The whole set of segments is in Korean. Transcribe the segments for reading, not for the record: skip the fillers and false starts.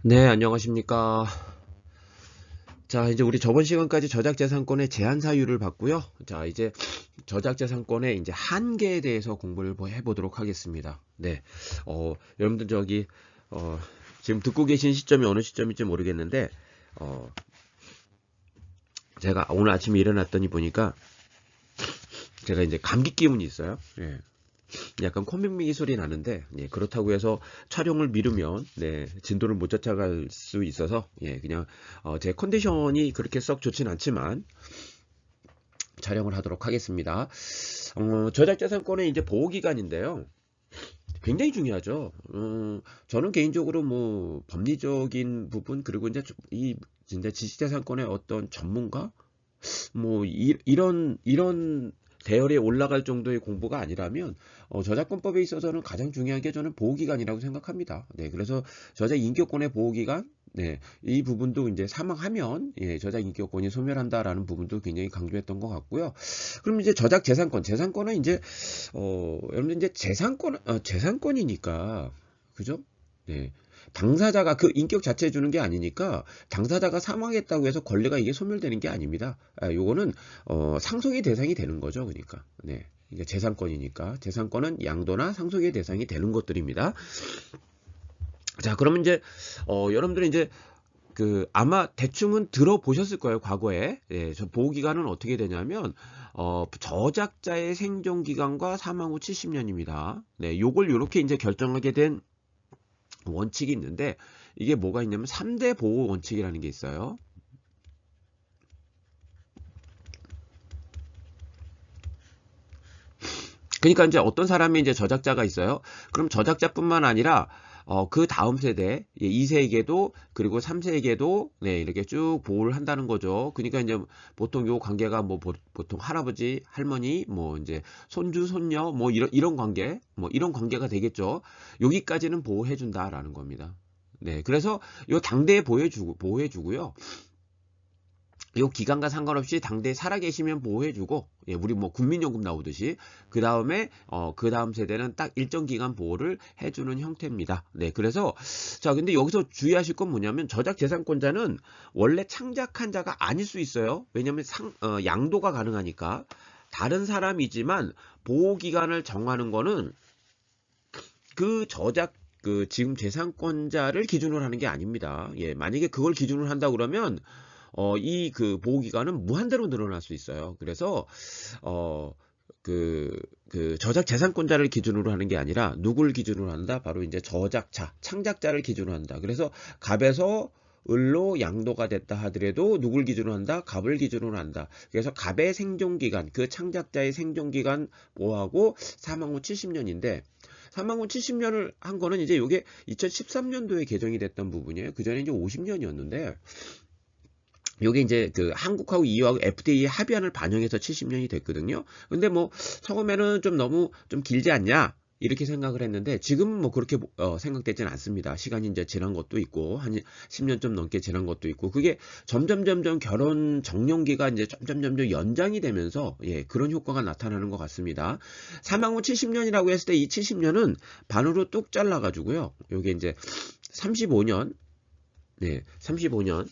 네, 안녕하십니까. 자, 이제 우리 저번 시간까지 저작재산권의 제한 사유를 봤고요. 자, 이제 저작재산권의 이제 한계에 대해서 공부를 해보도록 하겠습니다. 네, 여러분들 어, 지금 듣고 계신 시점이 어느 시점일지 모르겠는데, 어, 제가 오늘 아침에 일어났더니 보니까 제가 이제 감기 기운이 있어요. 예. 약간 콧민미기 소리 나는데, 예, 그렇다고 해서 촬영을 미루면, 네, 진도를 못 쫓아갈 수 있어서, 예, 그냥, 제 컨디션이 그렇게 썩 좋진 않지만, 촬영을 하도록 하겠습니다. 저작자산권의 이제 보호기간인데요. 굉장히 중요하죠. 저는 개인적으로 뭐, 법리적인 부분, 그리고 이제 진짜 지식재산권의 어떤 전문가? 뭐 이런 대열에 올라갈 정도의 공부가 아니라면 저작권법에 있어서는 가장 중요한 게 저는 보호기간이라고 생각합니다. 네, 그래서 저작 인격권의 보호기간, 네, 이 부분도 이제 사망하면 예, 저작 인격권이 소멸한다라는 부분도 굉장히 강조했던 것 같고요. 그럼 이제 저작 재산권, 재산권은 이제 여러분들 이제 재산권이니까 그죠? 네. 당사자가 그 인격 자체에 주는 게 아니니까 당사자가 사망했다고 해서 권리가 이게 소멸되는 게 아닙니다. 요거는 상속의 대상이 되는 거죠. 그러니까 네. 이게 재산권이니까 재산권은 양도나 상속의 대상이 되는 것들입니다. 자, 그러면 이제 여러분들은 이제 그 아마 대충은 들어보셨을 거예요. 과거에. 예, 저 보호기간은 어떻게 되냐면 저작자의 생존기간과 사망 후 70년입니다. 네, 요걸 요렇게 이제 결정하게 된 원칙이 있는데 이게 뭐가 있냐면 3대 보호 원칙이라는 게 있어요. 그러니까 이제 어떤 사람이 이제 저작자가 있어요. 그럼 저작자뿐만 아니라 그 다음 세대 2세에게도 그리고 3세에게도 네, 이렇게 쭉 보호를 한다는 거죠. 그러니까 이제 보통 요 관계가 뭐 보통 할아버지, 할머니, 뭐 이제 손주, 손녀 뭐 이런 관계, 뭐 이런 관계가 되겠죠. 여기까지는 보호해 준다라는 겁니다. 네, 그래서 요 당대에 보호해주고요. 요 기간과 상관없이 당대에 살아계시면 보호해주고, 예, 우리 뭐 국민연금 나오듯이, 그 다음에, 그 다음 세대는 딱 일정 기간 보호를 해주는 형태입니다. 네, 그래서, 자, 근데 여기서 주의하실 건 뭐냐면, 저작재산권자는 원래 창작한 자가 아닐 수 있어요. 왜냐면 양도가 가능하니까. 다른 사람이지만, 보호기간을 정하는 거는 그 지금 재산권자를 기준으로 하는 게 아닙니다. 예, 만약에 그걸 기준으로 한다 그러면, 이 그 보호기간은 무한대로 늘어날 수 있어요. 그래서, 어, 저작 재산권자를 기준으로 하는 게 아니라 누굴 기준으로 한다? 바로 이제 저작자, 창작자를 기준으로 한다. 그래서 갑에서 을로 양도가 됐다 하더라도 누굴 기준으로 한다? 갑을 기준으로 한다. 그래서 갑의 생존기간, 그 창작자의 생존기간 보호하고 사망 후 70년인데 사망 후 70년을 한 거는 이제 이게 2013년도에 개정이 됐던 부분이에요. 그 전에 이제 50년이었는데 요게 이제 그 한국하고 EU하고 FTA 합의안을 반영해서 70년이 됐거든요. 근데 뭐 처음에는 좀 너무 좀 길지 않냐? 이렇게 생각을 했는데 지금은 뭐 그렇게 생각되진 않습니다. 시간이 이제 지난 것도 있고 한 10년 좀 넘게 지난 것도 있고 그게 점점 결혼 정년기가 이제 점점 연장이 되면서 예, 그런 효과가 나타나는 것 같습니다. 사망 후 70년이라고 했을 때 이 70년은 반으로 뚝 잘라 가지고요. 요게 이제 35년 네, 35년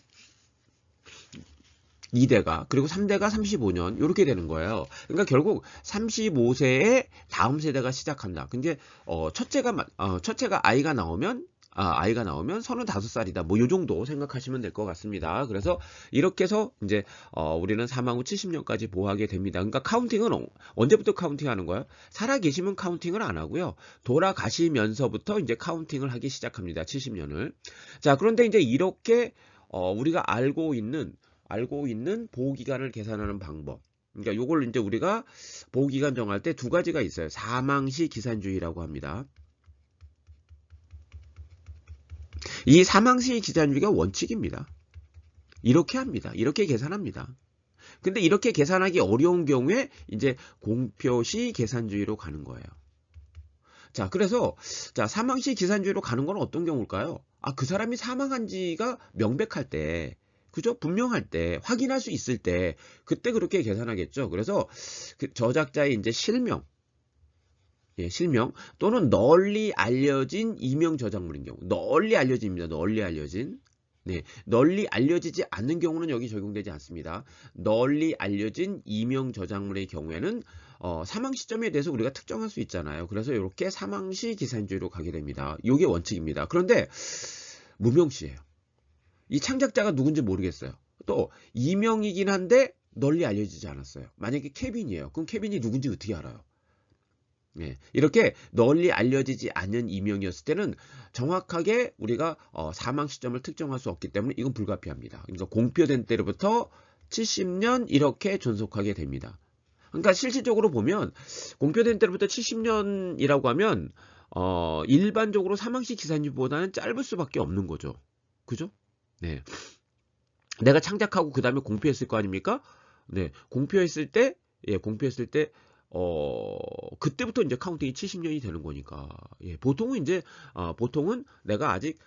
2대가 그리고 3대가 35년 이렇게 되는 거예요. 그러니까 결국 35세에 다음 세대가 시작한다. 근데 첫째가 아이가 나오면 35살이다. 뭐 요 정도 생각하시면 될 것 같습니다. 그래서 이렇게 해서 이제 우리는 사망 후 70년까지 보호하게 됩니다. 그러니까 카운팅은 언제부터 카운팅하는 거예요? 살아 계시면 카운팅을 안 하고요. 돌아가시면서부터 이제 카운팅을 하기 시작합니다. 70년을. 자, 그런데 이제 이렇게 우리가 알고 있는 보호기간을 계산하는 방법. 그러니까 요걸 이제 우리가 보호기간 정할 때 두 가지가 있어요. 사망시 기산주의라고 합니다. 이 사망시 기산주의가 원칙입니다. 이렇게 합니다. 이렇게 계산합니다. 근데 이렇게 계산하기 어려운 경우에 이제 공표시 계산주의로 가는 거예요. 자, 그래서 자, 사망시 기산주의로 가는 건 어떤 경우일까요? 그 사람이 사망한 지가 명백할 때 그죠? 분명할 때, 확인할 수 있을 때, 그때 그렇게 계산하겠죠. 그래서 그 저작자의 이제 실명, 예, 실명 또는 널리 알려진 이명 저작물인 경우. 널리 알려집니다. 널리 알려진. 네, 널리 알려지지 않는 경우는 여기 적용되지 않습니다. 널리 알려진 이명 저작물의 경우에는 사망 시점에 대해서 우리가 특정할 수 있잖아요. 그래서 이렇게 사망시 기산주의로 가게 됩니다. 이게 원칙입니다. 그런데 무명시예요. 이 창작자가 누군지 모르겠어요. 또 이명이긴 한데 널리 알려지지 않았어요. 만약에 케빈이에요. 그럼 케빈이 누군지 어떻게 알아요? 네, 이렇게 널리 알려지지 않는 이명이었을 때는 정확하게 우리가 사망 시점을 특정할 수 없기 때문에 이건 불가피합니다. 그러니까 공표된 때로부터 70년 이렇게 존속하게 됩니다. 그러니까 실질적으로 보면 공표된 때로부터 70년이라고 하면 일반적으로 사망시 기산주보다는 짧을 수밖에 없는 거죠. 그죠? 네, 내가 창작하고 그 다음에 공표했을 거 아닙니까? 네, 공표했을 때, 예, 공표했을 때, 그때부터 이제 카운팅이 70년이 되는 거니까. 예, 보통은 이제, 보통은 내가 아직,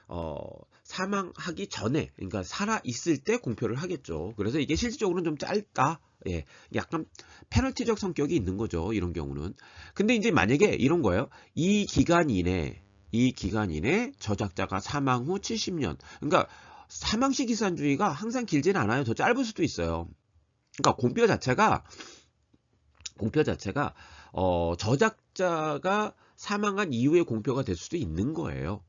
사망하기 전에, 그러니까 살아있을 때 공표를 하겠죠. 그래서 이게 실질적으로는 좀 짧다. 예, 약간 페널티적 성격이 있는 거죠. 이런 경우는. 근데 이제 만약에 이런 거예요. 이 기간 이내 저작자가 사망 후 70년. 그러니까 사망시 기산주의가 항상 길지는 않아요. 더 짧을 수도 있어요. 그러니까 공표 자체가 저작자가 사망한 이후에 공표가 될 수도 있는 거예요.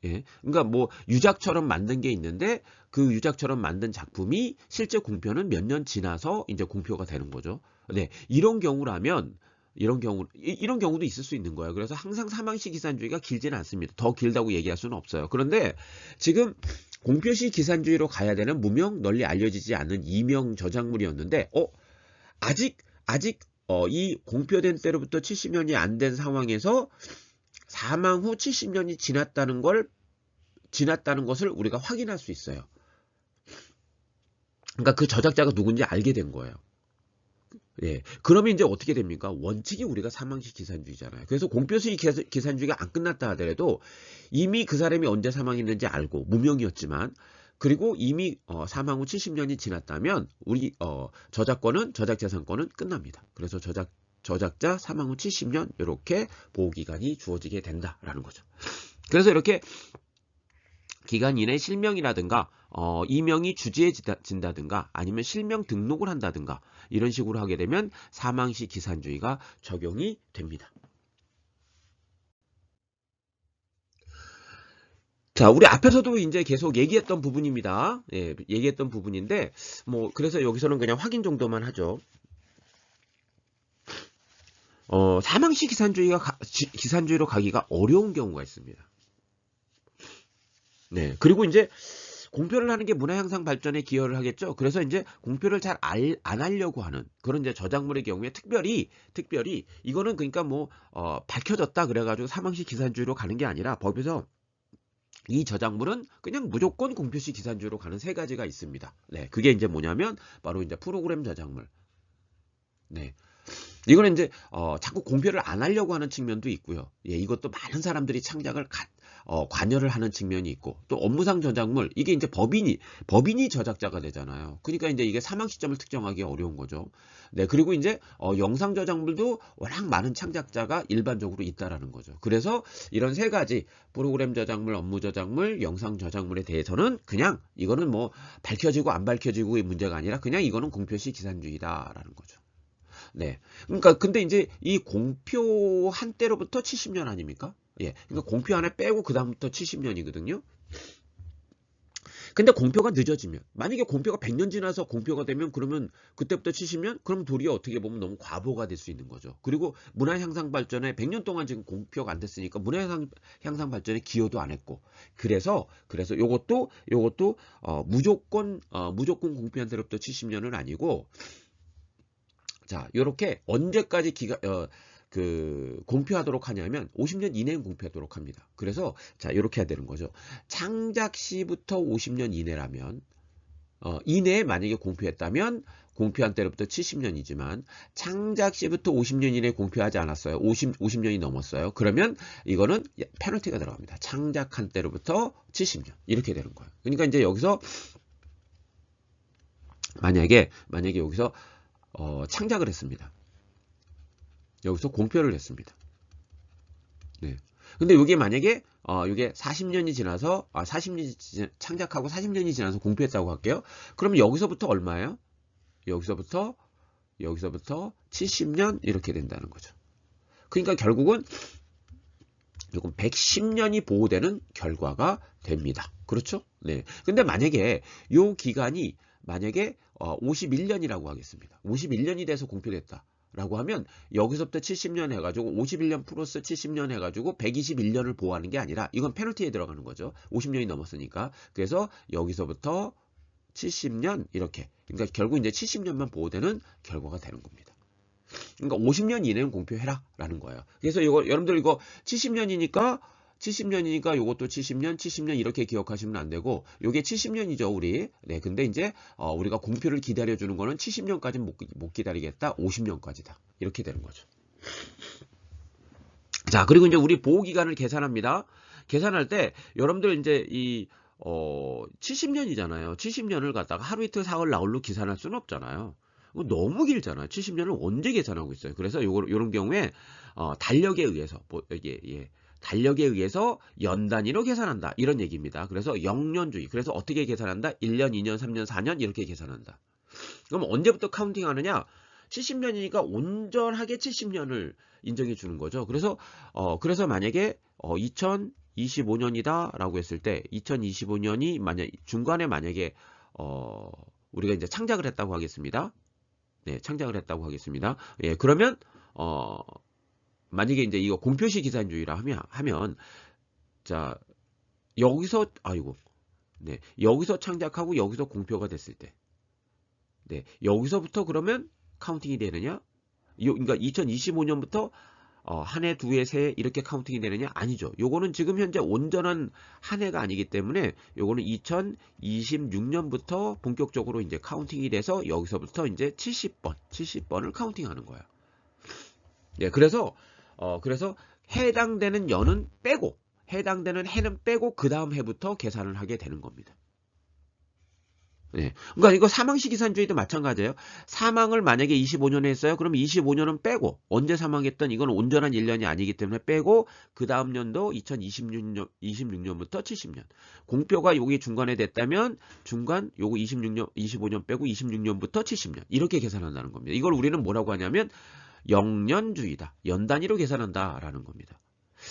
예. 그러니까 뭐 유작처럼 만든 게 있는데 그 유작처럼 만든 작품이 실제 공표는 몇 년 지나서 이제 공표가 되는 거죠. 네. 이런 경우도 있을 수 있는 거예요. 그래서 항상 사망시 기산주의가 길지는 않습니다. 더 길다고 얘기할 수는 없어요. 그런데 지금 공표시 기산주의로 가야 되는 무명 널리 알려지지 않은 이명 저작물이었는데 아직 이 공표된 때로부터 70년이 안 된 상황에서 사망 후 70년이 지났다는 것을 우리가 확인할 수 있어요. 그러니까 그 저작자가 누군지 알게 된 거예요. 예. 그러면 이제 어떻게 됩니까? 원칙이 우리가 사망시 기산주의잖아요. 그래서 공표시 기산주의가 안 끝났다 하더라도 이미 그 사람이 언제 사망했는지 알고 무명이었지만 그리고 이미 사망 후 70년이 지났다면 우리 저작자산권은 끝납니다. 그래서 저작자 사망 후 70년 이렇게 보호기간이 주어지게 된다라는 거죠. 그래서 이렇게 기간 이내 실명이라든가 이명이 주지해진다든가 아니면 실명 등록을 한다든가 이런 식으로 하게 되면 사망시 기산주의가 적용이 됩니다. 자, 우리 앞에서도 이제 계속 얘기했던 부분입니다. 예, 얘기했던 부분인데 뭐 그래서 여기서는 그냥 확인 정도만 하죠. 사망시 기산주의로 가기가 어려운 경우가 있습니다. 네, 그리고 이제 공표를 하는 게 문화 향상 발전에 기여를 하겠죠. 그래서 이제 공표를 잘 안 하려고 하는 그런 이제 저작물의 경우에 특별히 이거는 그러니까 뭐 밝혀졌다 그래가지고 사망시 기산주의로 가는 게 아니라 법에서 이 저작물은 그냥 무조건 공표시 기산주의로 가는 세 가지가 있습니다. 네, 그게 이제 뭐냐면 바로 이제 프로그램 저작물. 네. 이거는 이제 자꾸 공표를 안 하려고 하는 측면도 있고요. 예, 이것도 많은 사람들이 창작을 관여를 하는 측면이 있고 또 업무상 저작물 이게 이제 법인이 저작자가 되잖아요. 그러니까 이제 이게 사망 시점을 특정하기 어려운 거죠. 네, 그리고 이제 영상 저작물도 워낙 많은 창작자가 일반적으로 있다라는 거죠. 그래서 이런 세 가지 프로그램 저작물, 업무 저작물, 영상 저작물에 대해서는 그냥 이거는 뭐 밝혀지고 안 밝혀지고의 문제가 아니라 그냥 이거는 공표시 기산주의다라는 거죠. 네. 그러니까 근데 이제 이 공표한 때로부터 70년 아닙니까? 예. 그러니까 공표 하나 빼고 그다음부터 70년이거든요. 근데 공표가 늦어지면 만약에 공표가 100년 지나서 공표가 되면 그러면 그때부터 70년? 그럼 도리어 어떻게 보면 너무 과보가 될 수 있는 거죠. 그리고 문화 향상 발전에 100년 동안 지금 공표가 안 됐으니까 문화 향상 발전에 기여도 안 했고. 그래서 요것도 무조건 공표한 때로부터 70년은 아니고 자, 요렇게 언제까지 공표하도록 하냐면 50년 이내에 공표하도록 합니다. 그래서 자, 요렇게 해야 되는 거죠. 창작 시부터 50년 이내라면 이내에 만약에 공표했다면 공표한 때로부터 70년이지만 창작 시부터 50년 이내에 공표하지 않았어요. 50년이 넘었어요. 그러면 이거는 페널티가 들어갑니다. 창작한 때로부터 70년 이렇게 되는 거예요. 그러니까 이제 여기서 만약에 여기서 창작을 했습니다. 여기서 공표를 했습니다. 네. 근데 이게 만약에 이게 40년이 지나서 40년이 창작하고 40년이 지나서 공표했다고 할게요. 그럼 여기서부터 얼마예요? 여기서부터 70년 이렇게 된다는 거죠. 그러니까 결국은 이건 110년이 보호되는 결과가 됩니다. 그렇죠? 네. 근데 만약에 요 기간이 만약에 51년이라고 하겠습니다. 51년이 돼서 공표됐다. 라고 하면 여기서부터 70년 해가지고 51년 플러스 70년 해가지고 121년을 보호하는 게 아니라 이건 페널티에 들어가는 거죠. 50년이 넘었으니까. 그래서 여기서부터 70년 이렇게. 그러니까 결국 이제 70년만 보호되는 결과가 되는 겁니다. 그러니까 50년 이내는 공표해라 라는 거예요. 그래서 이거 여러분들 이거 70년이니까 요것도 70년 이렇게 기억하시면 안 되고 요게 70년이죠, 우리. 네, 근데 이제 우리가 공표를 기다려 주는 거는 70년까지는 못 기다리겠다. 50년까지다. 이렇게 되는 거죠. 자, 그리고 이제 우리 보호 기간을 계산합니다. 계산할 때 여러분들 이제 이 70년이잖아요. 70년을 갖다가 하루 이틀 사흘 나흘로 계산할 수는 없잖아요. 너무 길잖아요. 70년을 언제 계산하고 있어요. 그래서 요런 경우에 달력에 의해서 달력에 의해서 연 단위로 계산한다. 이런 얘기입니다. 그래서 영년주의. 그래서 어떻게 계산한다? 1년, 2년, 3년, 4년 이렇게 계산한다. 그럼 언제부터 카운팅 하느냐? 70년이니까 온전하게 70년을 인정해 주는 거죠. 그래서 만약에 2025년이다라고 했을 때 2025년이 중간에 만약에 우리가 이제 창작을 했다고 하겠습니다. 네, 창작을 했다고 하겠습니다. 예, 그러면 만약에 이제 이거 공표시 기산주의라 하면 자, 여기서 여기서 창작하고 여기서 공표가 됐을 때 네, 여기서부터 그러면 카운팅이 되느냐? 그러니까 2025년부터 한 해, 두 해, 세 해 이렇게 카운팅이 되느냐? 아니죠. 요거는 지금 현재 온전한 한 해가 아니기 때문에 요거는 2026년부터 본격적으로 이제 카운팅이 돼서 여기서부터 이제 70번을 카운팅하는 거야. 네, 그래서 해당되는 연은 빼고 해당되는 해는 빼고 그 다음 해부터 계산을 하게 되는 겁니다. 네. 그러니까 이거 사망시 기산주의도 마찬가지예요. 사망을 만약에 25년에 했어요. 그럼 25년은 빼고 언제 사망했던 이건 온전한 1년이 아니기 때문에 빼고 그 다음 년도 2026년부터 70년. 공표가 여기 중간에 됐다면 중간 요거 25년 빼고 26년부터 70년. 이렇게 계산한다는 겁니다. 이걸 우리는 뭐라고 하냐면 영년주의다. 연 단위로 계산한다라는 겁니다.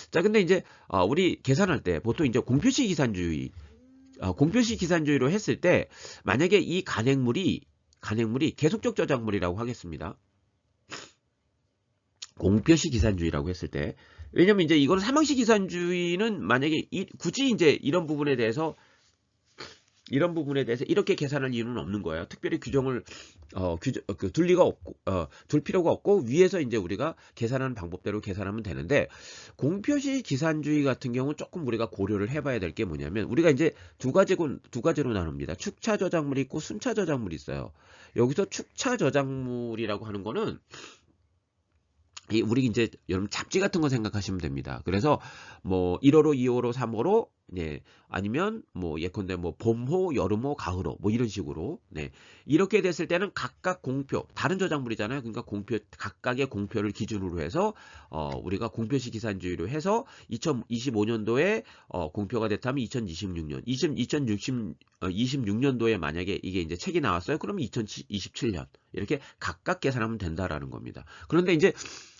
자, 근데 이제 우리 계산할 때 보통 이제 공표시 기산주의로 했을 때 만약에 이 간행물이 계속적 저작물이라고 하겠습니다. 공표시 기산주의라고 했을 때 왜냐면 이제 이거는 사망시 기산주의는 만약에 굳이 이제 이런 부분에 대해서 이렇게 계산할 이유는 없는 거예요. 특별히 규정을 둘 필요가 없고 위에서 이제 우리가 계산하는 방법대로 계산하면 되는데 공표시 기산주의 같은 경우는 조금 우리가 고려를 해봐야 될 게 뭐냐면 우리가 이제 두 가지로 나눕니다. 축차 저작물이 있고 순차 저작물이 있어요. 여기서 축차 저작물이라고 하는 거는 우리 이제 여러분 잡지 같은 거 생각하시면 됩니다. 그래서 뭐 1호로, 2호로, 3호로 네, 아니면 뭐 예컨대 뭐 봄호, 여름호, 가을호 뭐 이런 식으로 네. 이렇게 됐을 때는 각각 공표, 다른 저작물이잖아요. 그러니까 각각의 공표를 기준으로 해서 우리가 공표시 기산주의로 해서 2025년도에 공표가 됐다면 2026년도에 만약에 이게 이제 책이 나왔어요. 그러면 2027년 이렇게 각각 계산하면 된다라는 겁니다. 그런데 이제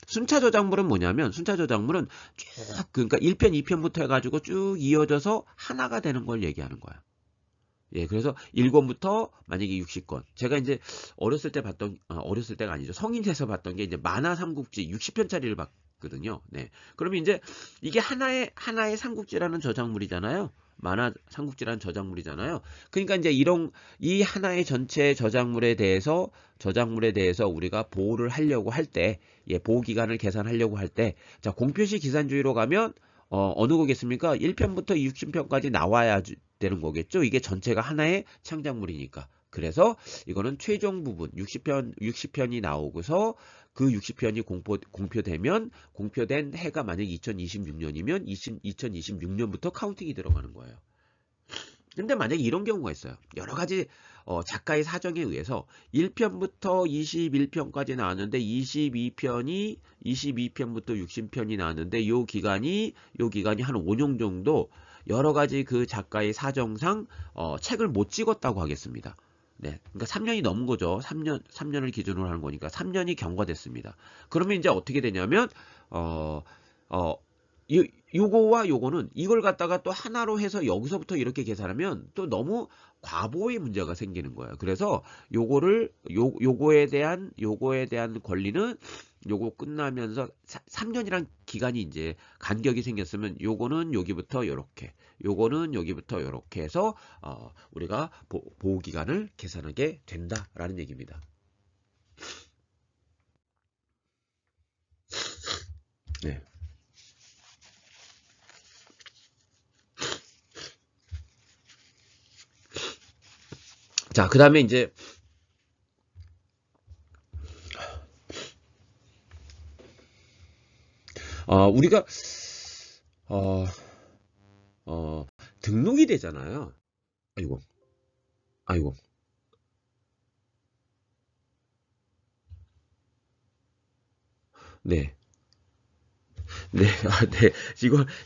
순차 저작물은 뭐냐면 순차 저작물은 쭉 그러니까 1편, 2편부터 해가지고 쭉 이어져서 하나가 되는 걸 얘기하는 거야. 예, 그래서 1권부터 만약에 60권. 제가 이제 어렸을 때가 아니죠. 성인 돼서 봤던 게 이제 만화 삼국지 60편짜리를 봤거든요. 네. 그러면 이제 이게 하나의 삼국지라는 저작물이잖아요. 만화 삼국지라는 저작물이잖아요. 그러니까 이제 이 하나의 전체 저작물에 대해서 우리가 보호를 하려고 할 때, 보호 기간을 계산하려고 할 때, 자, 공표시 기산주의로 가면 어느 거겠습니까? 1편부터 60편까지 나와야 되는 거겠죠. 이게 전체가 하나의 창작물이니까. 그래서 이거는 최종 부분 60편이 나오고서 그 60편이 공표된 해가 만약 2026년이면 2026년부터 카운팅이 들어가는 거예요. 근데 만약에 이런 경우가 있어요. 여러 가지 작가의 사정에 의해서 1편부터 21편까지 나왔는데 22편부터 60편이 나왔는데 요 기간이 한 5년 정도 여러 가지 그 작가의 사정상 책을 못 찍었다고 하겠습니다. 네. 그러니까 3년이 넘은 거죠. 3년을 기준으로 하는 거니까 3년이 경과됐습니다. 그러면 이제 어떻게 되냐면 어, 어, 요거와 요거는 이걸 갖다가 또 하나로 해서 여기서부터 이렇게 계산하면 또 너무 과보의 문제가 생기는 거예요. 그래서 요거에 대한 권리는 요거 끝나면서 3년이란 기간이 이제 간격이 생겼으면 요거는 여기부터 요렇게, 요거는 여기부터 요렇게 해서 우리가 보호 기간을 계산하게 된다라는 얘기입니다. 네. 자, 그 다음에 이제 우리가 어, 등록이 되잖아요. 아이고, 아이고. 네. 네, 네.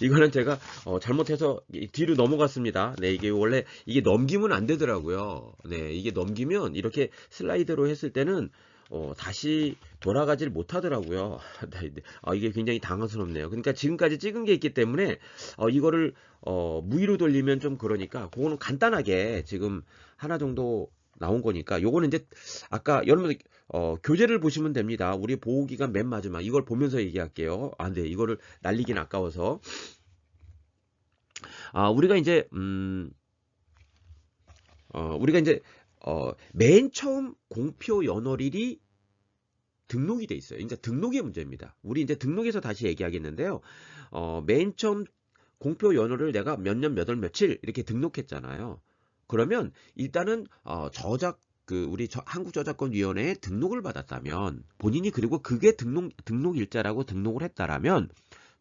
이거는 제가 잘못해서 뒤로 넘어갔습니다. 네, 이게 원래 이게 넘기면 안 되더라고요. 네, 이게 넘기면 이렇게 슬라이드로 했을 때는 다시 돌아가질 못하더라고요. 네, 네. 이게 굉장히 당황스럽네요. 그러니까 지금까지 찍은 게 있기 때문에 이거를 무위로 돌리면 좀 그러니까 그거는 간단하게 지금 하나 정도 나온 거니까 요거는 이제 아까 여러분들 교재를 보시면 됩니다. 우리 보호기간 맨 마지막 이걸 보면서 얘기할게요. 네, 이거를 날리긴 아까워서 우리가 이제 맨 처음 공표 연월일이 등록이 돼 있어요. 그러니까 등록의 문제입니다. 우리 이제 등록에서 다시 얘기하겠는데요. 맨 처음 공표 연월을 내가 몇 년 몇 월 며칠 이렇게 등록했잖아요. 그러면 일단은 우리 한국저작권위원회에 등록을 받았다면 본인이 그리고 그게 등록 일자라고 등록을 했다라면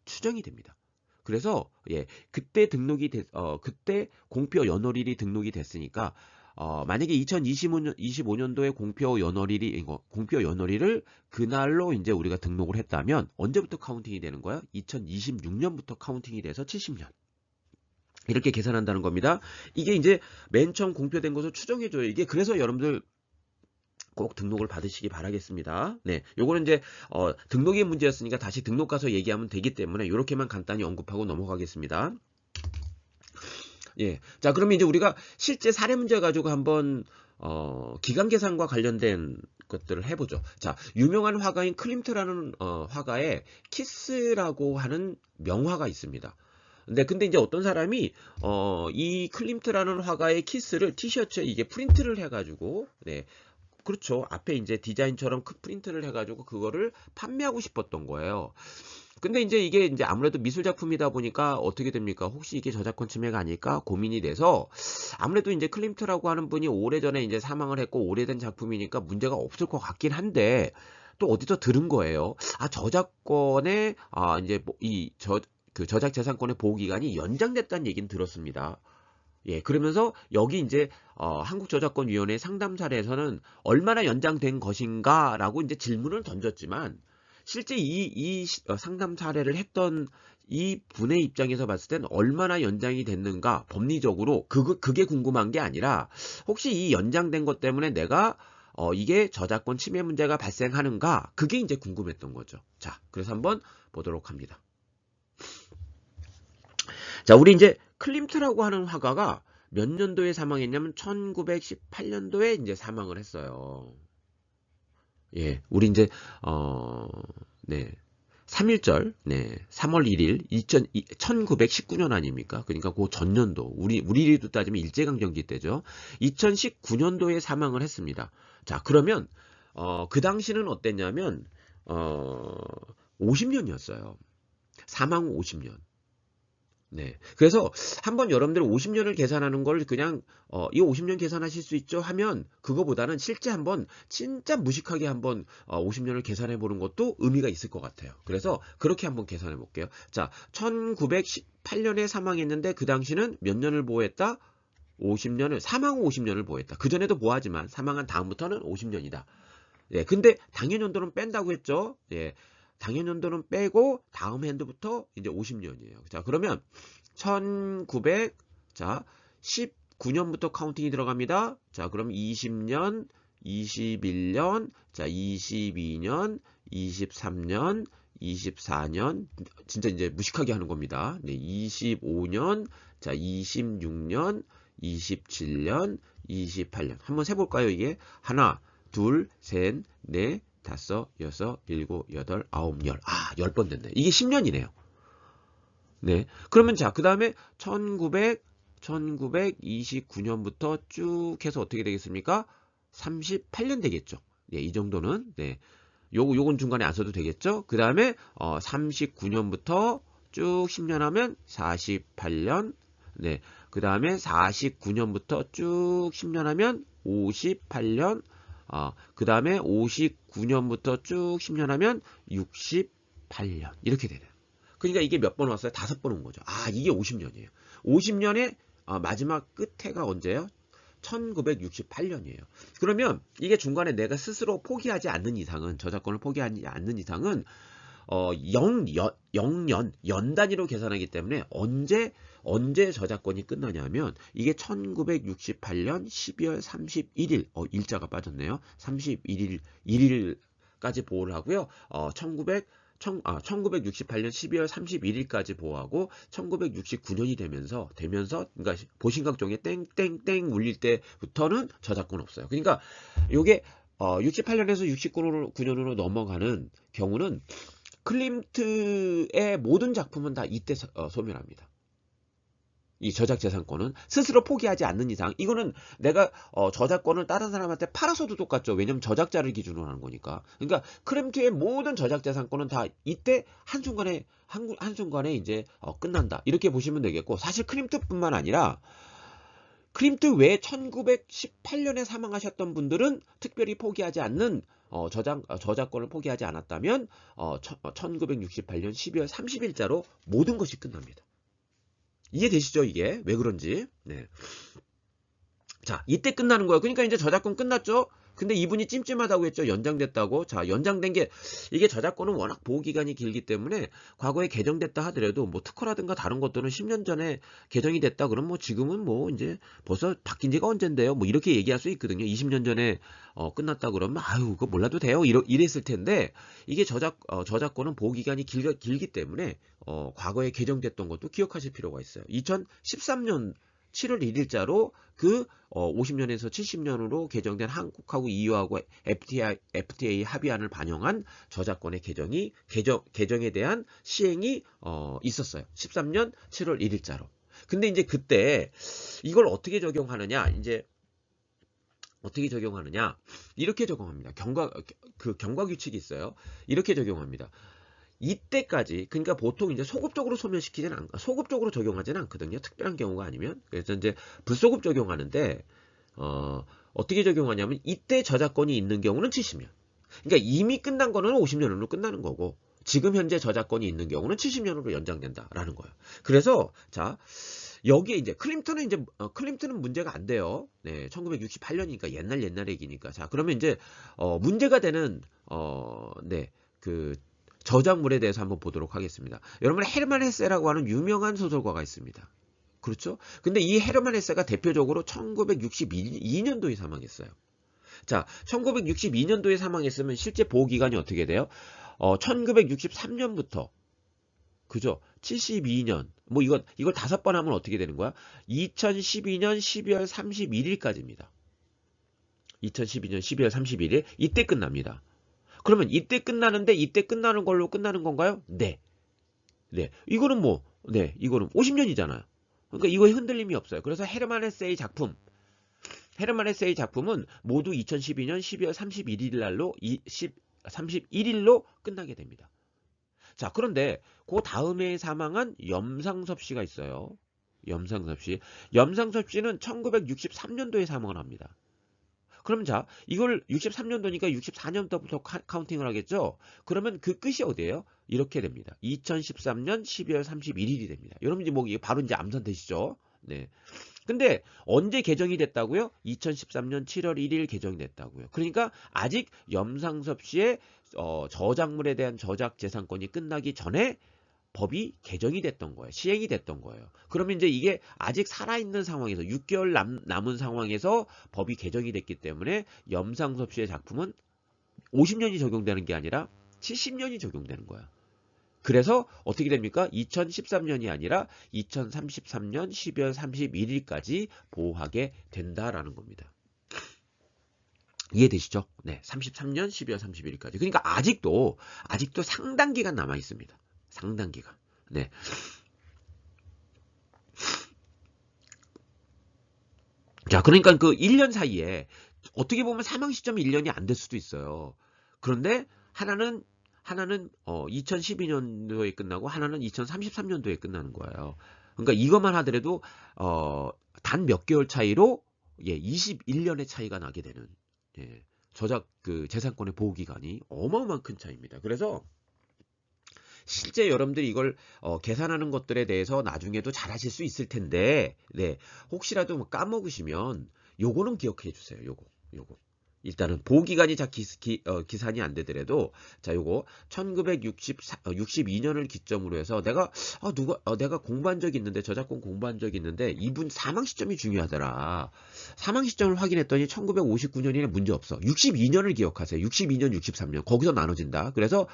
추정이 됩니다. 그래서 그때 그때 공표 연월일이 등록이 됐으니까 만약에 2025년도에 공표 연월일을 그날로 이제 우리가 등록을 했다면 언제부터 카운팅이 되는 거야? 2026년부터 카운팅이 돼서 70년. 이렇게 계산한다는 겁니다. 이게 이제 맨 처음 공표된 것을 추정해줘요. 이게 그래서 여러분들 꼭 등록을 받으시기 바라겠습니다. 네, 요거는 이제 등록의 문제였으니까 다시 등록 가서 얘기하면 되기 때문에 이렇게만 간단히 언급하고 넘어가겠습니다. 예, 자 그러면 이제 우리가 실제 사례 문제 가지고 한번 기간 계산과 관련된 것들을 해보죠. 자, 유명한 화가인 클림트라는 화가의 키스라고 하는 명화가 있습니다. 근데 이제 어떤 사람이 이 클림트라는 화가의 키스를 티셔츠에 이게 프린트를 해가지고 네, 그렇죠. 앞에 이제 디자인처럼 프린트를 해가지고 그거를 판매하고 싶었던 거예요. 근데 이게 이제 아무래도 미술 작품이다 보니까 어떻게 됩니까? 혹시 이게 저작권 침해가 아닐까 고민이 돼서 아무래도 이제 클림트라고 하는 분이 오래전에 이제 사망을 했고 오래된 작품이니까 문제가 없을 것 같긴 한데 또 어디서 들은 거예요. 저작권에 이제 그 저작재산권의 보호기간이 연장됐다는 얘기는 들었습니다. 예, 그러면서 여기 이제 한국저작권위원회 상담 사례에서는 얼마나 연장된 것인가라고 이제 질문을 던졌지만 실제 이 상담 사례를 했던 이 분의 입장에서 봤을 때는 얼마나 연장이 됐는가 법리적으로 그게 궁금한 게 아니라 혹시 이 연장된 것 때문에 내가 이게 저작권 침해 문제가 발생하는가 그게 이제 궁금했던 거죠. 자, 그래서 한번 보도록 합니다. 자, 우리 이제 클림트라고 하는 화가가 몇 년도에 사망했냐면 1918년도에 이제 사망을 했어요. 예, 우리 이제 네. 3.1절, 네, 3월 1일, 1919년 아닙니까? 그러니까 그 전년도, 우리로 따지면 일제강점기 때죠. 2019년도에 사망을 했습니다. 자, 그러면, 그 당시는 어땠냐면, 50년이었어요. 사망 후 50년. 네. 그래서 한번 여러분들 50년을 계산하는 걸 그냥 이 50년 계산하실 수 있죠 하면 그거보다는 실제 한번 진짜 무식하게 한번 50년을 계산해 보는 것도 의미가 있을 것 같아요. 그래서 그렇게 한번 계산해 볼게요. 자, 1918년에 사망했는데 그 당시는 몇 년을 보호했다? 50년을 사망 후 50년을 보호했다. 그 전에도 보호하지만 사망한 다음부터는 50년이다. 예, 근데 당연연도는 뺀다고 했죠. 예, 당연연도는 빼고 다음 해부터 이제 50년이에요. 자, 그러면 1900, 자, 19년부터 카운팅이 들어갑니다. 자, 그럼 20년, 21년, 자, 22년, 23년, 24년, 진짜 이제 무식하게 하는 겁니다. 네, 25년, 자, 26년, 27년, 28년. 한번 세볼까요, 이게? 하나, 둘, 셋, 넷, 다섯, 여섯, 일곱, 여덟, 아홉, 열. 아, 10번 됐네. 이게 10년이네요. 네. 그러면 자, 그 다음에 1929년부터 쭉 해서 어떻게 되겠습니까? 38년 되겠죠. 네, 이 정도는. 네. 요건 중간에 안 써도 되겠죠. 그 다음에 39년부터 쭉 10년 하면 48년. 네. 그 다음에 49년부터 쭉 10년 하면 58년. 그 다음에 59년부터 쭉 10년 하면 68년. 이렇게 되네요. 그러니까 이게 몇 번 왔어요? 5번 온 거죠. 아, 이게 50년이에요. 50년의 마지막 끝해가 언제예요? 1968년이에요. 그러면 이게 중간에 내가 스스로 포기하지 않는 이상은, 저작권을 포기하지 않는 이상은 0년, 연 단위로 계산하기 때문에 언제 저작권이 끝나냐면 이게 1968년 12월 31일, 일자가 빠졌네요. 31일, 1일까지 보호를 하고요. 1968년 12월 31일까지 보호하고 1969년이 되면서 그러니까 보신각종에 땡땡땡 울릴 때부터는 저작권 없어요. 그러니까 요게 68년에서 69년으로 넘어가는 경우는 클림트의 모든 작품은 다 이때 소멸합니다. 이 저작재산권은 스스로 포기하지 않는 이상, 이거는 내가 저작권을 다른 사람한테 팔아서도 똑같죠. 왜냐면 저작자를 기준으로 하는 거니까. 그러니까 클림트의 모든 저작재산권은 다 이때 한순간에 이제 끝난다. 이렇게 보시면 되겠고, 사실 클림트뿐만 아니라 클림트 외에 1918년에 사망하셨던 분들은 특별히 포기하지 않는 저작권을 포기하지 않았다면 1968년 12월 30일자로 모든 것이 끝납니다. 이해되시죠? 이게 왜 그런지. 네. 자, 이때 끝나는 거예요. 그러니까 이제 저작권 끝났죠? 근데 이분이 찜찜하다고 했죠. 연장됐다고. 자, 연장된 게, 이게 저작권은 워낙 보호기간이 길기 때문에 과거에 개정됐다 하더라도 뭐 특허라든가 다른 것들은 10년 전에 개정이 됐다 그러면 뭐 지금은 뭐 이제 벌써 바뀐 지가 언젠데요. 뭐 이렇게 얘기할 수 있거든요. 20년 전에 끝났다 그러면 아유, 그거 몰라도 돼요. 이랬을 텐데, 이게 저작권은 보호기간이 길기 때문에 과거에 개정됐던 것도 기억하실 필요가 있어요. 2013년 7월 1일자로 그 50년에서 70년으로 개정된 한국하고 EU하고 FTA 합의안을 반영한 저작권의 개정에 대한 시행이 있었어요. 13년 7월 1일자로. 근데 이제 그때 이걸 어떻게 적용하느냐? 이렇게 적용합니다. 경과 규칙이 있어요. 이렇게 적용합니다. 이때까지, 그러니까 보통 이제 소급적으로 소급적으로 적용하지는 않거든요. 특별한 경우가 아니면. 그래서 이제 불소급 적용하는데, 어떻게 적용하냐면, 이때 저작권이 있는 경우는 70년. 그러니까 이미 끝난 거는 50년으로 끝나는 거고, 지금 현재 저작권이 있는 경우는 70년으로 연장된다라는 거예요. 그래서, 자, 여기에 이제 클림트는 문제가 안 돼요. 네, 1968년이니까 옛날 얘기니까. 자, 그러면 이제, 문제가 되는, 저작물에 대해서 한번 보도록 하겠습니다. 여러분, 헤르만 헤세라고 하는 유명한 소설가가 있습니다. 그렇죠? 근데 이 헤르만 헤세가 대표적으로 1962년도에 사망했어요. 자, 1962년도에 사망했으면 실제 보호기간이 어떻게 돼요? 1963년부터, 그죠? 72년, 뭐 이걸 5번 하면 어떻게 되는 거야? 2012년 12월 31일까지입니다. 2012년 12월 31일, 이때 끝납니다. 그러면 이때 끝나는데 이때 끝나는 걸로 끝나는 건가요? 네. 네. 이거는 50년이잖아요. 그러니까 이거에 흔들림이 없어요. 그래서 헤르만 헤세의 작품은 모두 2012년 12월 31일로 끝나게 됩니다. 자, 그런데 그 다음에 사망한 염상섭 씨가 있어요. 염상섭 씨는 1963년도에 사망을 합니다. 그럼 자, 이걸 63년도니까 64년도부터 카운팅을 하겠죠? 그러면 그 끝이 어디예요? 이렇게 됩니다. 2013년 12월 31일이 됩니다. 여러분 이제 뭐 바로 이제 암산되시죠? 네. 근데 언제 개정이 됐다고요? 2013년 7월 1일 개정이 됐다고요. 그러니까 아직 염상섭 씨의 저작물에 대한 저작 재산권이 끝나기 전에 법이 개정이 됐던 거예요. 시행이 됐던 거예요. 그러면 이제 이게 아직 살아있는 상황에서 6개월 남은 상황에서 법이 개정이 됐기 때문에 염상섭 씨의 작품은 50년이 적용되는 게 아니라 70년이 적용되는 거야. 그래서 어떻게 됩니까? 2013년이 아니라 2033년 12월 31일까지 보호하게 된다라는 겁니다. 이해되시죠? 네, 33년 12월 31일까지. 그러니까 아직도 상당 기간 남아 있습니다. 상당 기간. 네. 자, 그러니까 그 1년 사이에 어떻게 보면 사망 시점이 1년이 안 될 수도 있어요. 그런데 하나는 2012년도에 끝나고 하나는 2033년도에 끝나는 거예요. 그러니까 이것만 하더라도 단 몇 개월 차이로 21년의 차이가 나게 되는 저작 그 재산권의 보호 기간이 어마어마한 큰 차이입니다. 그래서 실제 여러분들이 이걸 계산하는 것들에 대해서 나중에도 잘 하실 수 있을 텐데, 네, 혹시라도 뭐 까먹으시면 요거는 기억해 주세요. 요거. 일단은 보호기간이 기산이 안 되더라도, 자, 요거 1962년을 기점으로 해서 내가 공부한 적이 있는데, 저작권 공부한 적이 있는데 이분 사망 시점이 중요하더라. 사망 시점을 확인했더니 1959년이면 문제 없어. 62년을 기억하세요. 62년, 63년 거기서 나눠진다. 그래서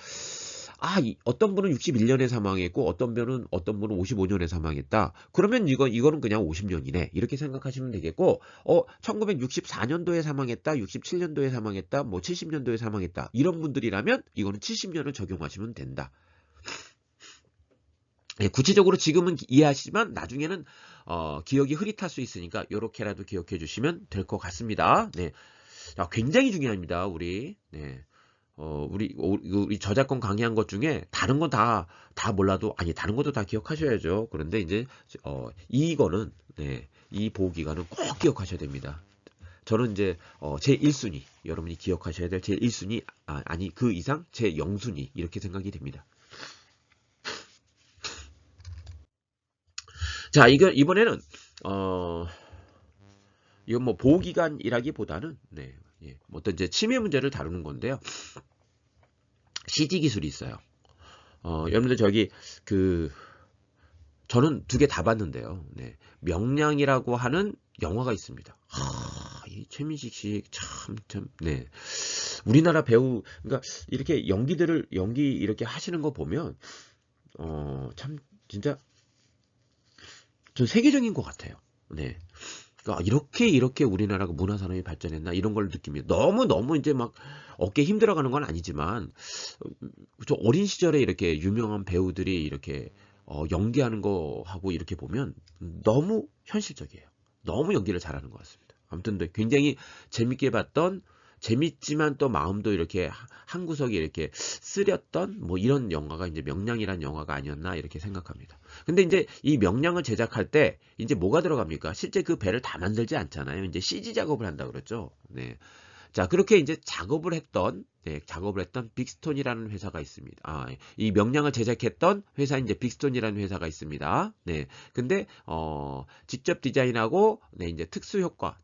어떤 분은 61년에 사망했고 어떤 분은 55년에 사망했다. 그러면 이거는 그냥 50년이네. 이렇게 생각하시면 되겠고, 1964년도에 사망했다, 67년도에 사망했다, 뭐 70년도에 사망했다. 이런 분들이라면 이거는 70년을 적용하시면 된다. 네, 구체적으로 지금은 이해하시지만 나중에는 기억이 흐릿할 수 있으니까 이렇게라도 기억해 주시면 될 것 같습니다. 네. 자, 굉장히 중요합니다. 우리. 네. 우리 저작권 강의한 것 중에 다른 건 다 몰라도, 다른 것도 다 기억하셔야죠. 그런데 이제, 이거는, 네, 이 보호기간은 꼭 기억하셔야 됩니다. 저는 이제, 제 1순위, 여러분이 기억하셔야 될 제 1순위, 그 이상 제 0순위, 이렇게 생각이 됩니다. 자, 이번에는, 이건 뭐 보호기간이라기보다는, 네, 어떤 이제 침해 문제를 다루는 건데요. CD 기술이 있어요. 여러분들 저는 2개 다 봤는데요. 네. 명량이라고 하는 영화가 있습니다. 이 최민식 씨 참, 네. 우리나라 배우, 그러니까 이렇게 연기 이렇게 하시는 거 보면, 참, 진짜, 전 세계적인 것 같아요. 네. 그러니까 이렇게 우리나라가 문화산업이 발전했나 이런 걸 느낍니다. 너무 이제 막 어깨 힘들어가는 건 아니지만 저 어린 시절에 이렇게 유명한 배우들이 이렇게 연기하는 거 하고 이렇게 보면 너무 현실적이에요. 너무 연기를 잘하는 것 같습니다. 아무튼 굉장히 재밌게 봤던, 재밌지만 또 마음도 이렇게 한 구석이 이렇게 쓰렸던 뭐 이런 영화가 이제 명량이란 영화가 아니었나 이렇게 생각합니다. 근데 이제 이 명량을 제작할 때 이제 뭐가 들어갑니까? 실제 그 배를 다 만들지 않잖아요. 이제 CG 작업을 한다 그랬죠. 네. 자, 그렇게 이제 작업을 했던 빅스톤이라는 회사가 있습니다. 이 명량을 제작했던 회사 이제 빅스톤이라는 회사가 있습니다. 네. 근데 직접 디자인하고 이제 특수효과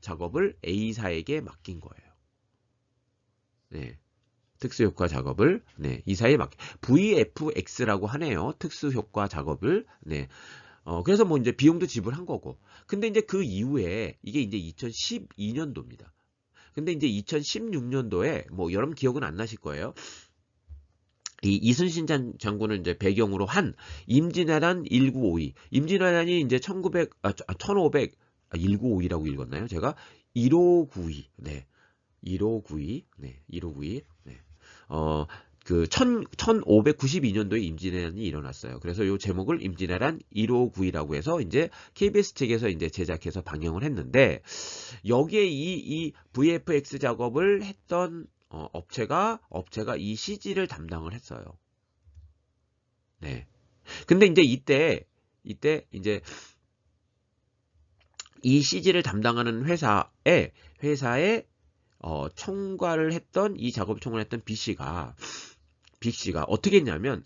작업을 A사에게 맡긴 거예요. 네. 특수효과 작업을 이사에 VFX라고 하네요. 특수효과 작업을. 네. 그래서 뭐 이제 비용도 지불한 거고. 근데 이제 그 이후에 이게 이제 2012년도입니다. 근데 이제 2016년도에 뭐 여러분 기억은 안 나실 거예요. 이 이순신 장군을 이제 배경으로 한 임진왜란 1952. 임진왜란이 이제 1952라고 읽었나요? 제가 1592. 네. 1592. 네. 1592. 네. 1592년도에 임진왜란이 일어났어요. 그래서 이 제목을 임진왜란 1592라고 해서 이제 KBS 측에서 이제 제작해서 방영을 했는데, 여기에 이 VFX 작업을 했던 업체가 이 CG를 담당을 했어요. 네. 근데 이제 이때 이제 이 CG를 담당하는 회사에 총괄을 했던, 이 작업을 총괄을 했던 빅씨가 어떻게 했냐면,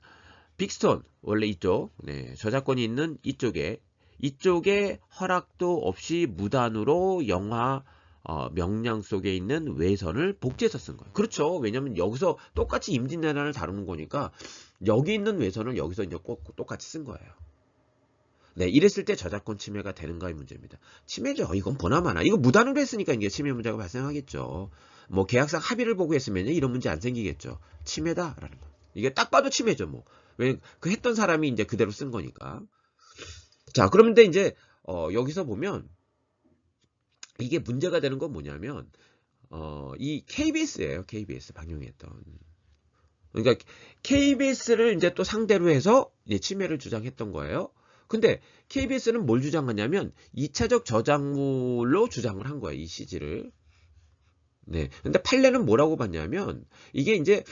빅스톤 원래 이쪽 저작권이 있는 이쪽에 이쪽에 허락도 없이 무단으로 영화 명령 속에 있는 외선을 복제해서 쓴 거예요. 그렇죠. 왜냐면 여기서 똑같이 임진왜란을 다루는 거니까 여기 있는 외선을 여기서 이제 꼭 똑같이 쓴 거예요. 네, 이랬을 때 저작권 침해가 되는가의 문제입니다. 침해죠. 이건 보나마나. 이거 무단으로 했으니까 이게 침해 문제가 발생하겠죠. 뭐 계약상 합의를 보고 했으면 이런 문제 안 생기겠죠. 침해다라는 거. 이게 딱 봐도 침해죠, 뭐. 왜 그 했던 사람이 이제 그대로 쓴 거니까. 자, 그런데 이제 여기서 보면 이게 문제가 되는 건 뭐냐면 이 KBS예요. KBS 방영했던. 그러니까 KBS를 이제 또 상대로 해서 이제 침해를 주장했던 거예요. 근데 KBS는 뭘 주장하냐면 2차적 저작물로 주장을 한 거예요. 이 CG를. 네. 근데 판례는 뭐라고 봤냐면 이게 이제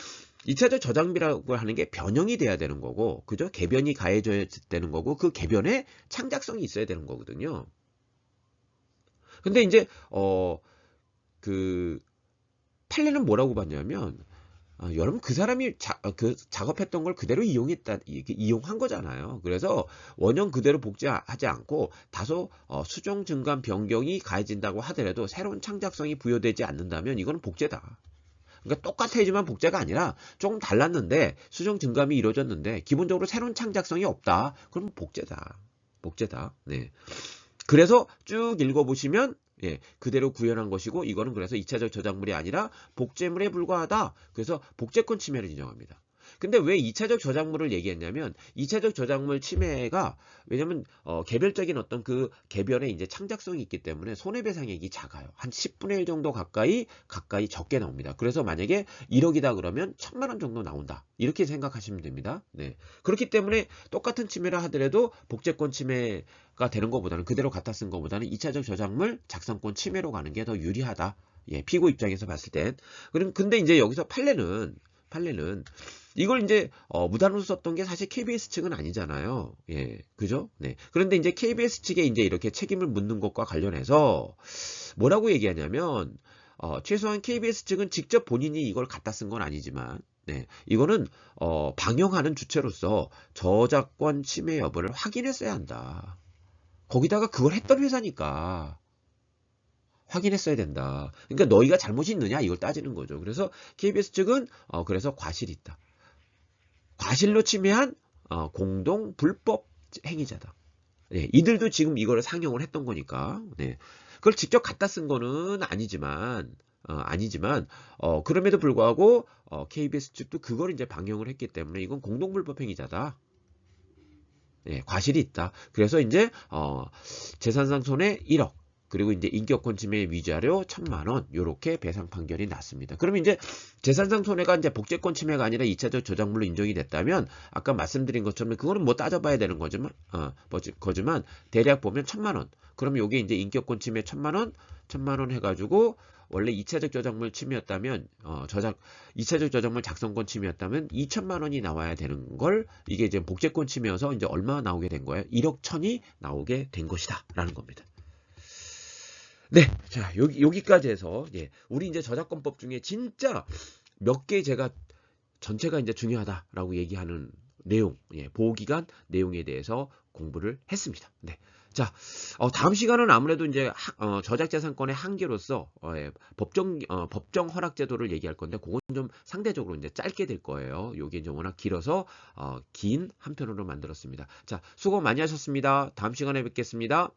2차적 저작물이라고 하는 게 변형이 돼야 되는 거고, 그죠? 개변이 가해져야 되는 거고, 그 개변에 창작성이 있어야 되는 거거든요. 근데 이제 그 판례는 뭐라고 봤냐면 여러분 그 사람이 그 작업했던 걸 그대로 이용한 거잖아요. 그래서 원형 그대로 복제하지 않고 다소 수정 증감 변경이 가해진다고 하더라도 새로운 창작성이 부여되지 않는다면 이거는 복제다. 그러니까 똑같아지만 복제가 아니라 조금 달랐는데 수정 증감이 이루어졌는데 기본적으로 새로운 창작성이 없다. 그러면 복제다. 복제다. 네. 그래서 쭉 읽어보시면 그대로 구현한 것이고 이거는 그래서 2차적 저작물이 아니라 복제물에 불과하다. 그래서 복제권 침해를 인정합니다. 근데 왜 2차적 저작물을 얘기했냐면 2차적 저작물 침해가 왜냐면 개별적인 어떤 그 개별에 이제 창작성이 있기 때문에 손해배상액이 작아요. 한 10분의 1 정도 가까이 적게 나옵니다. 그래서 만약에 1억이다 그러면 1,000만 원 정도 나온다. 이렇게 생각하시면 됩니다. 네. 그렇기 때문에 똑같은 침해라 하더라도 복제권 침해가 되는 것보다는 그대로 갖다 쓴 것보다는 2차적 저작물 작성권 침해로 가는 게 더 유리하다. 예, 피고 입장에서 봤을 땐. 근데 이제 여기서 판례는 이걸 이제 무단으로 썼던 게 사실 KBS 측은 아니잖아요. 예, 그죠? 네. 그런데 이제 KBS 측에 이제 이렇게 책임을 묻는 것과 관련해서 뭐라고 얘기하냐면 최소한 KBS 측은 직접 본인이 이걸 갖다 쓴 건 아니지만, 네, 이거는 방영하는 주체로서 저작권 침해 여부를 확인했어야 한다. 거기다가 그걸 했던 회사니까. 확인했어야 된다. 그러니까 너희가 잘못이 있느냐 이걸 따지는 거죠. 그래서 KBS 측은 그래서 과실이 있다. 과실로 침해한 공동 불법 행위자다. 네, 이들도 지금 이거를 상영을 했던 거니까. 네. 그걸 직접 갖다 쓴 거는 아니지만 그럼에도 불구하고 KBS 측도 그걸 이제 방영을 했기 때문에 이건 공동 불법 행위자다. 네, 과실이 있다. 그래서 이제 재산상 손해 1억. 그리고 이제 인격권 침해 위자료 1,000만 원 요렇게 배상 판결이 났습니다. 그러면 이제 재산상 손해가 이제 복제권 침해가 아니라 2차적 저작물로 인정이 됐다면 아까 말씀드린 것처럼 그거는 뭐 따져봐야 되는 거지만 대략 보면 1,000만 원. 그러면 요게 이제 인격권 침해 1,000만 원 해가지고 원래 2차적 저작물 침해였다면 2차적 저작물 작성권 침해였다면 2,000만 원이 나와야 되는 걸 이게 이제 복제권 침해여서 이제 얼마 나오게 된 거예요? 1억 1,000이 나오게 된 것이다라는 겁니다. 네, 자 여기까지 해서 우리 이제 저작권법 중에 진짜 몇 개 제가 전체가 이제 중요하다라고 얘기하는 내용, 보호기간 내용에 대해서 공부를 했습니다. 네, 자 다음 시간은 아무래도 이제 저작재산권의 한계로서 법정 허락 제도를 얘기할 건데 그건 좀 상대적으로 이제 짧게 될 거예요. 요게 이제 워낙 길어서 긴 한 편으로 만들었습니다. 자, 수고 많이 하셨습니다. 다음 시간에 뵙겠습니다.